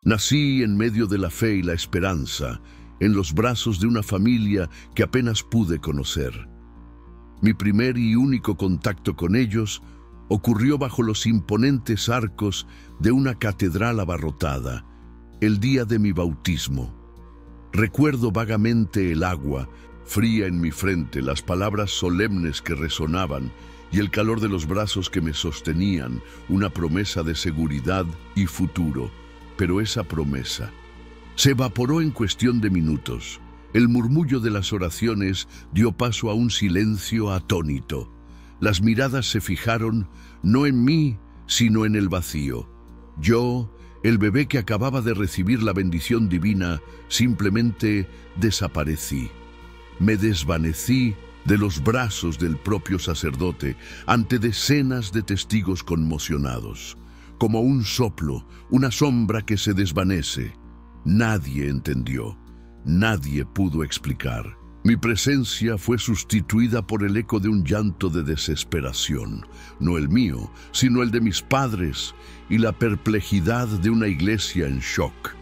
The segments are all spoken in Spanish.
Nací en medio de la fe y la esperanza, en los brazos de una familia que apenas pude conocer. Mi primer y único contacto con ellos ocurrió bajo los imponentes arcos de una catedral abarrotada, el día de mi bautismo. Recuerdo vagamente el agua fría en mi frente, las palabras solemnes que resonaban y el calor de los brazos que me sostenían, una promesa de seguridad y futuro. Pero esa promesa se evaporó en cuestión de minutos. El murmullo de las oraciones dio paso a un silencio atónito. Las miradas se fijaron no en mí, sino en el vacío. Yo, el bebé que acababa de recibir la bendición divina, simplemente desaparecí. Me desvanecí de los brazos del propio sacerdote ante decenas de testigos conmocionados, como un soplo, una sombra que se desvanece. Nadie entendió, nadie pudo explicar. Mi presencia fue sustituida por el eco de un llanto de desesperación, no el mío, sino el de mis padres, y la perplejidad de una iglesia en shock.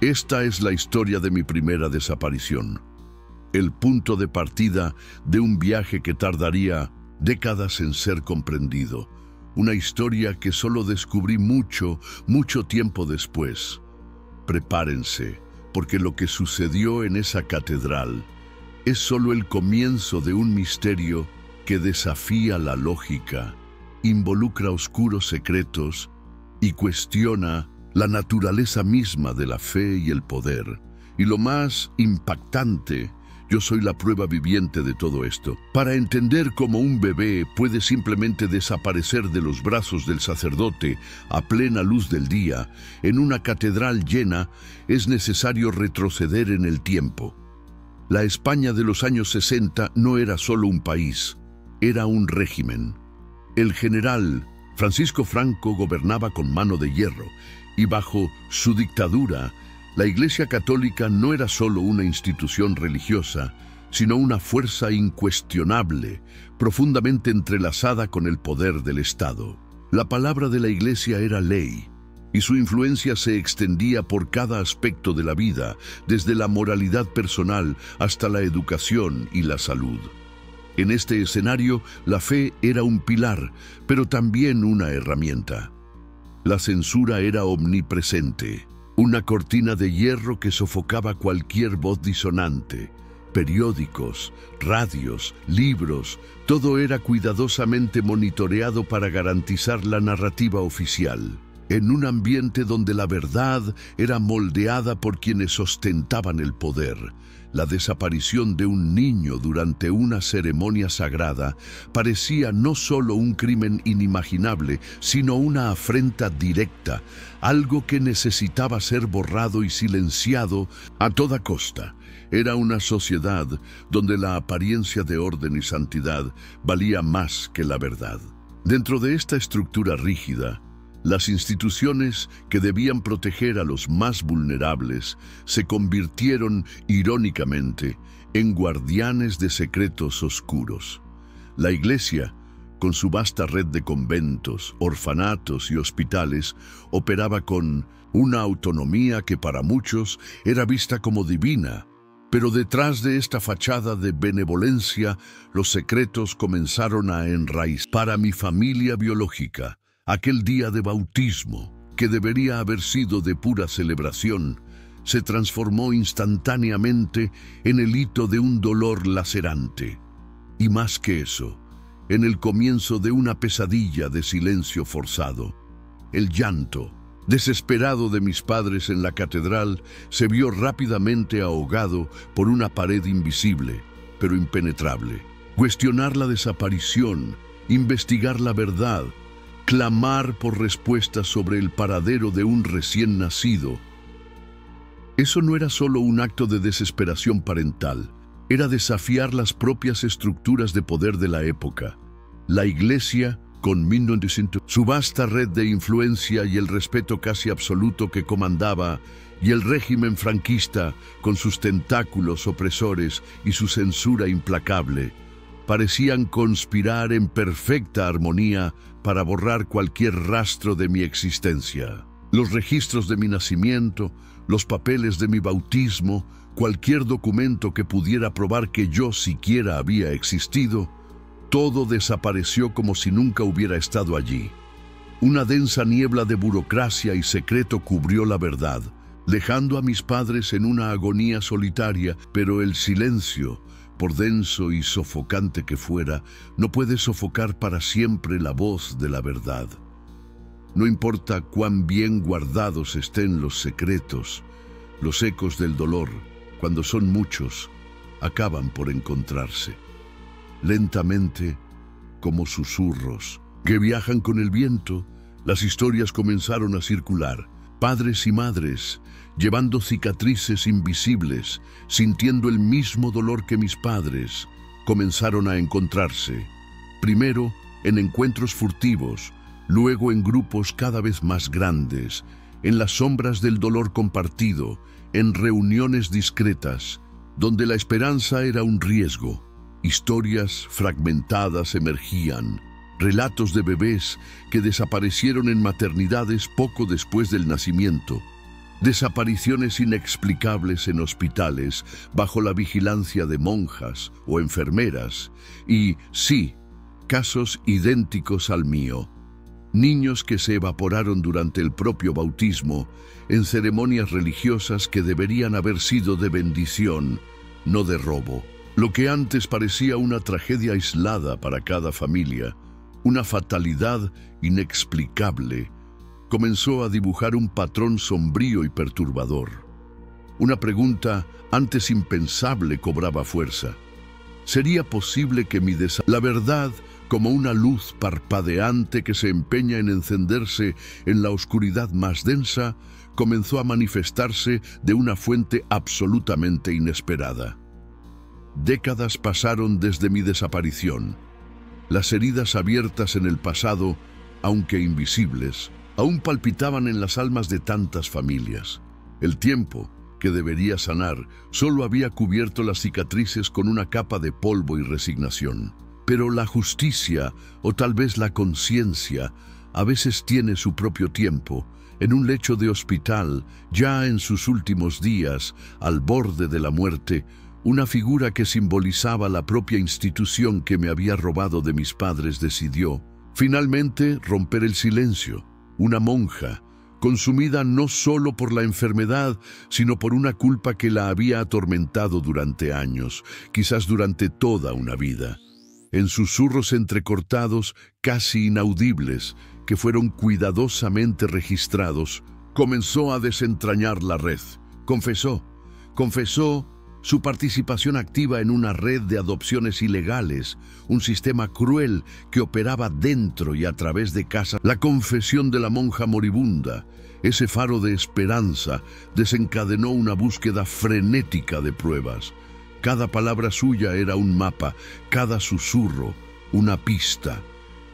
Esta es la historia de mi primera desaparición, el punto de partida de un viaje que tardaría décadas en ser comprendido, una historia que solo descubrí mucho tiempo después. Prepárense, porque lo que sucedió en esa catedral es solo el comienzo de un misterio que desafía la lógica, involucra oscuros secretos y cuestiona la naturaleza misma de la fe y el poder. Y lo más impactante, yo soy la prueba viviente de todo esto. Para entender cómo un bebé puede simplemente desaparecer de los brazos del sacerdote a plena luz del día, en una catedral llena, es necesario retroceder en el tiempo. La España de los años 60 no era solo un país, era un régimen. El general Francisco Franco gobernaba con mano de hierro, y bajo su dictadura, la Iglesia Católica no era solo una institución religiosa, sino una fuerza incuestionable, profundamente entrelazada con el poder del Estado. La palabra de la Iglesia era ley, y su influencia se extendía por cada aspecto de la vida, desde la moralidad personal hasta la educación y la salud. En este escenario, la fe era un pilar, pero también una herramienta. La censura era omnipresente, una cortina de hierro que sofocaba cualquier voz disonante. Periódicos, radios, libros, todo era cuidadosamente monitoreado para garantizar la narrativa oficial. En un ambiente donde la verdad era moldeada por quienes ostentaban el poder, la desaparición de un niño durante una ceremonia sagrada parecía no solo un crimen inimaginable, sino una afrenta directa, algo que necesitaba ser borrado y silenciado a toda costa. Era una sociedad donde la apariencia de orden y santidad valía más que la verdad. Dentro de esta estructura rígida, las instituciones que debían proteger a los más vulnerables se convirtieron, irónicamente, en guardianes de secretos oscuros. La Iglesia, con su vasta red de conventos, orfanatos y hospitales, operaba con una autonomía que para muchos era vista como divina. Pero detrás de esta fachada de benevolencia, los secretos comenzaron a enraizar. Para mi familia biológica, aquel día de bautismo, que debería haber sido de pura celebración, se transformó instantáneamente en el hito de un dolor lacerante. Y más que eso, en el comienzo de una pesadilla de silencio forzado. El llanto desesperado de mis padres en la catedral se vio rápidamente ahogado por una pared invisible, pero impenetrable. Cuestionar la desaparición, investigar la verdad, clamar por respuestas sobre el paradero de un recién nacido. Eso no era solo un acto de desesperación parental, era desafiar las propias estructuras de poder de la época. La Iglesia, con 1900, su vasta red de influencia y el respeto casi absoluto que comandaba, y el régimen franquista, con sus tentáculos opresores y su censura implacable, parecían conspirar en perfecta armonía para borrar cualquier rastro de mi existencia. Los registros de mi nacimiento, los papeles de mi bautismo, cualquier documento que pudiera probar que yo siquiera había existido, todo desapareció como si nunca hubiera estado allí. Una densa niebla de burocracia y secreto cubrió la verdad, dejando a mis padres en una agonía solitaria, pero el silencio, por denso y sofocante que fuera, no puede sofocar para siempre la voz de la verdad. No importa cuán bien guardados estén los secretos, los ecos del dolor, cuando son muchos, acaban por encontrarse. Lentamente, como susurros que viajan con el viento, las historias comenzaron a circular. Padres y madres, llevando cicatrices invisibles, sintiendo el mismo dolor que mis padres, comenzaron a encontrarse. Primero en encuentros furtivos, luego en grupos cada vez más grandes, en las sombras del dolor compartido, en reuniones discretas, donde la esperanza era un riesgo. Historias fragmentadas emergían, relatos de bebés que desaparecieron en maternidades poco después del nacimiento, desapariciones inexplicables en hospitales bajo la vigilancia de monjas o enfermeras, y, sí, casos idénticos al mío. Niños que se evaporaron durante el propio bautismo en ceremonias religiosas que deberían haber sido de bendición, no de robo. Lo que antes parecía una tragedia aislada para cada familia, una fatalidad inexplicable, comenzó a dibujar un patrón sombrío y perturbador. Una pregunta antes impensable cobraba fuerza. ¿Sería posible que la verdad, como una luz parpadeante que se empeña en encenderse en la oscuridad más densa, comenzó a manifestarse de una fuente absolutamente inesperada? Décadas pasaron desde mi desaparición. Las heridas abiertas en el pasado, aunque invisibles, aún palpitaban en las almas de tantas familias. El tiempo, que debería sanar, solo había cubierto las cicatrices con una capa de polvo y resignación. Pero la justicia, o tal vez la conciencia, a veces tiene su propio tiempo. En un lecho de hospital, ya en sus últimos días, al borde de la muerte, una figura que simbolizaba la propia institución que me había robado de mis padres decidió, finalmente, romper el silencio. Una monja, consumida no solo por la enfermedad, sino por una culpa que la había atormentado durante años, quizás durante toda una vida. En susurros entrecortados, casi inaudibles, que fueron cuidadosamente registrados, comenzó a desentrañar la red. Confesó su participación activa en una red de adopciones ilegales, un sistema cruel que operaba dentro y a través de casas. La confesión de la monja moribunda, ese faro de esperanza, desencadenó una búsqueda frenética de pruebas. Cada palabra suya era un mapa, cada susurro, una pista.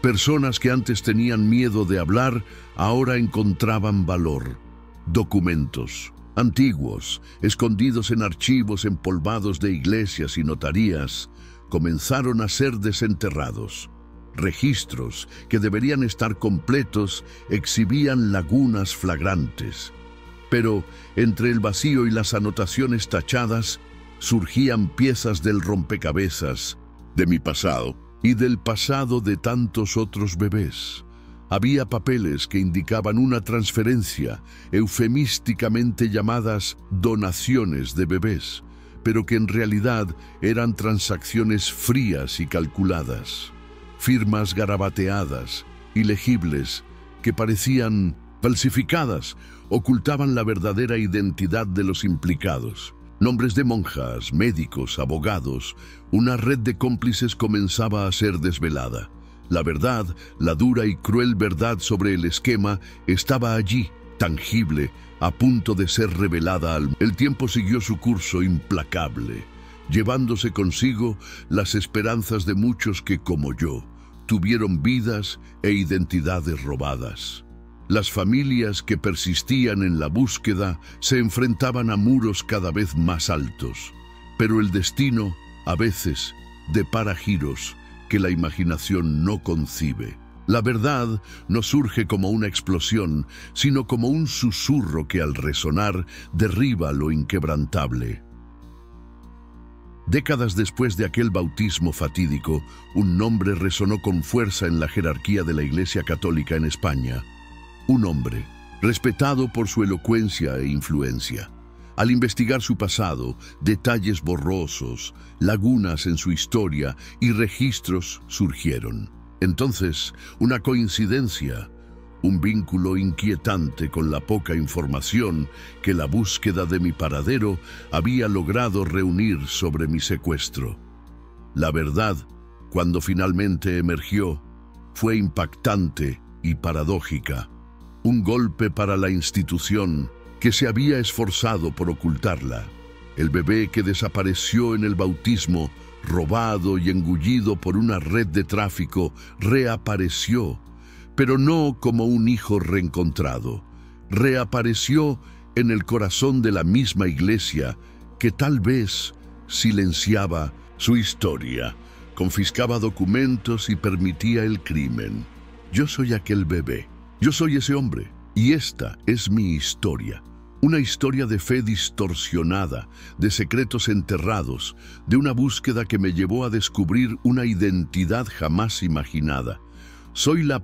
Personas que antes tenían miedo de hablar, ahora encontraban valor. Documentos antiguos, escondidos en archivos empolvados de iglesias y notarías, comenzaron a ser desenterrados. Registros que deberían estar completos exhibían lagunas flagrantes. Pero entre el vacío y las anotaciones tachadas, surgían piezas del rompecabezas de mi pasado y del pasado de tantos otros bebés. Había papeles que indicaban una transferencia, eufemísticamente llamadas donaciones de bebés, pero que en realidad eran transacciones frías y calculadas. Firmas garabateadas, ilegibles, que parecían falsificadas, ocultaban la verdadera identidad de los implicados. Nombres de monjas, médicos, abogados, una red de cómplices comenzaba a ser desvelada. La verdad, la dura y cruel verdad sobre el esquema, estaba allí, tangible, a punto de ser revelada al mundo. El tiempo siguió su curso implacable, llevándose consigo las esperanzas de muchos que, como yo, tuvieron vidas e identidades robadas. Las familias que persistían en la búsqueda se enfrentaban a muros cada vez más altos, pero el destino, a veces, depara giros que la imaginación no concibe. La verdad no surge como una explosión, sino como un susurro que al resonar derriba lo inquebrantable. Décadas después de aquel bautismo fatídico, un nombre resonó con fuerza en la jerarquía de la Iglesia Católica en España. Un hombre, respetado por su elocuencia e influencia. Al investigar su pasado, detalles borrosos, lagunas en su historia y registros surgieron. Entonces, una coincidencia, un vínculo inquietante con la poca información que la búsqueda de mi paradero había logrado reunir sobre mi secuestro. La verdad, cuando finalmente emergió, fue impactante y paradójica. Un golpe para la institución que se había esforzado por ocultarla. El bebé que desapareció en el bautismo, robado y engullido por una red de tráfico, reapareció, pero no como un hijo reencontrado. Reapareció en el corazón de la misma iglesia que tal vez silenciaba su historia, confiscaba documentos y permitía el crimen. Yo soy aquel bebé, yo soy ese hombre, y esta es mi historia. Una historia de fe distorsionada, de secretos enterrados, de una búsqueda que me llevó a descubrir una identidad jamás imaginada. Soy la